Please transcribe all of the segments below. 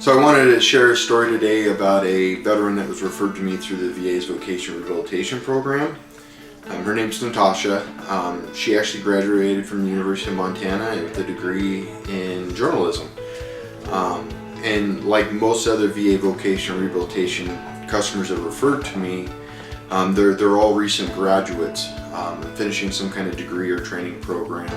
So I wanted to share a story today about a veteran that was referred to me through the VA's vocational rehabilitation program. Her name's Natasha. She actually graduated from the University of Montana with a degree in journalism. And like most other VA vocational rehabilitation customers that referred to me, they're all recent graduates, finishing some kind of degree or training program.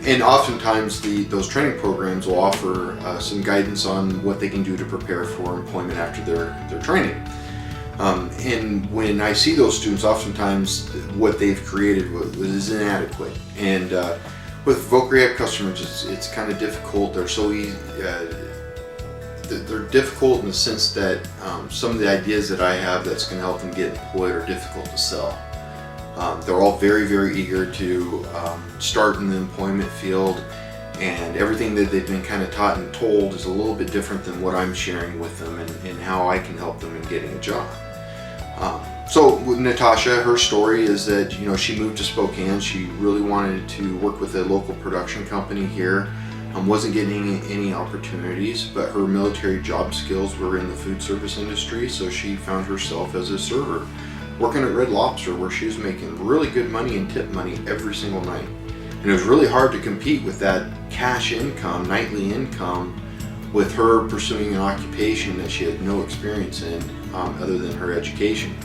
And oftentimes those training programs will offer some guidance on what they can do to prepare for employment after their training. And when I see those students, oftentimes what they've created is inadequate. And with voc rehab customers, it's kind of difficult. They're so easy. They're difficult in the sense that some of the ideas that I have that's going to help them get employed are difficult to sell. They're all very, very eager to start in the employment field, and everything that they've been kind of taught and told is a little bit different than what I'm sharing with them and how I can help them in getting a job. So with Natasha, her story is that she moved to Spokane. She really wanted to work with a local production company here. Wasn't getting any opportunities, but her military job skills were in the food service industry, so she found herself as a server working at Red Lobster, where she was making really good money and tip money every single night. And it was really hard to compete with that cash income, nightly income, with her pursuing an occupation that she had no experience in other than her education.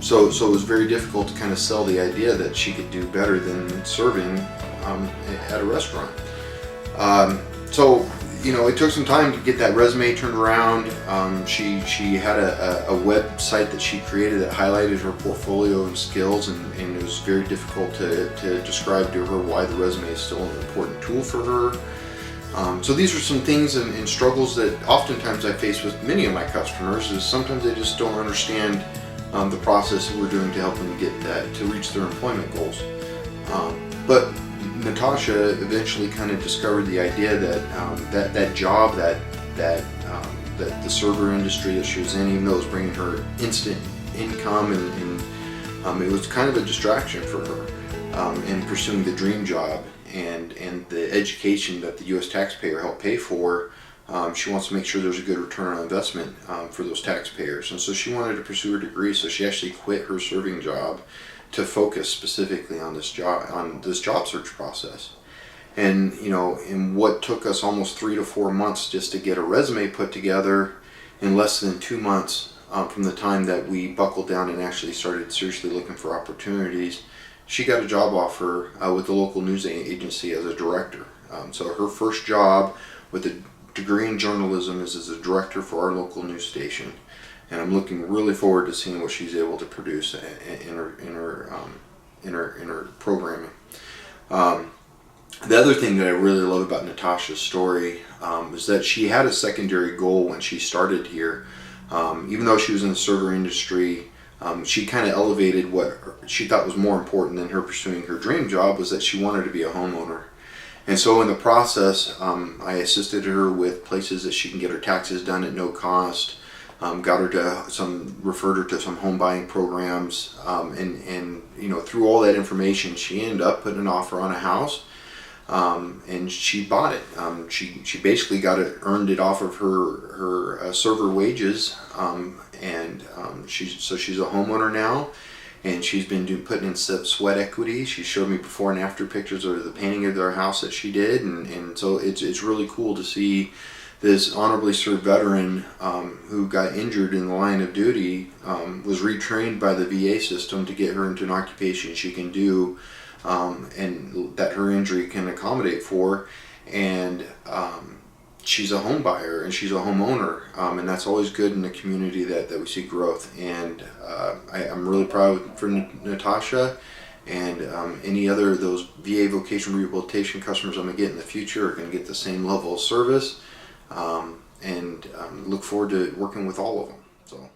So it was very difficult to kind of sell the idea that she could do better than serving at a restaurant. So it took some time to get that resume turned around. She had a website that she created that highlighted her portfolio and skills, and it was very difficult to describe to her why the resume is still an important tool for her. So these are some things and struggles that oftentimes I face with many of my customers, is sometimes they just don't understand the process that we're doing to help them get that, to reach their employment goals. But Natasha eventually kind of discovered the idea that that job, that the server industry that she was in, even though it was bringing her instant income, and it was kind of a distraction for her in pursuing the dream job and the education that the U.S. taxpayer helped pay for. She wants to make sure there's a good return on investment for those taxpayers, and so she wanted to pursue her degree. So she actually quit her serving job to focus specifically on this job search process. And in what took us almost 3 to 4 months just to get a resume put together, in less than 2 months from the time that we buckled down and actually started seriously looking for opportunities, she got a job offer with the local news agency as a director. So her first job with a degree in journalism is as a director for our local news station. And I'm looking really forward to seeing what she's able to produce in her programming. The other thing that I really love about Natasha's story is that she had a secondary goal when she started here. Even though she was in the server industry, she kind of elevated what she thought was more important than her pursuing her dream job, was that she wanted to be a homeowner. And so in the process, I assisted her with places that she can get her taxes done at no cost. Got her to referred her to some home buying programs, and through all that information, she ended up putting an offer on a house, and she bought it. She basically earned it off of her server wages, and she's a homeowner now, and she's been putting in sweat equity. She showed me before and after pictures of the painting of their house that she did, and so it's really cool to see this honorably served veteran who got injured in the line of duty was retrained by the VA system to get her into an occupation she can do and that her injury can accommodate for. And she's a home buyer and she's a homeowner, and that's always good in the community that we see growth. And I'm really proud for Natasha, and any other of those VA vocational rehabilitation customers I'm going to get in the future are going to get the same level of service. And look forward to working with all of them. So.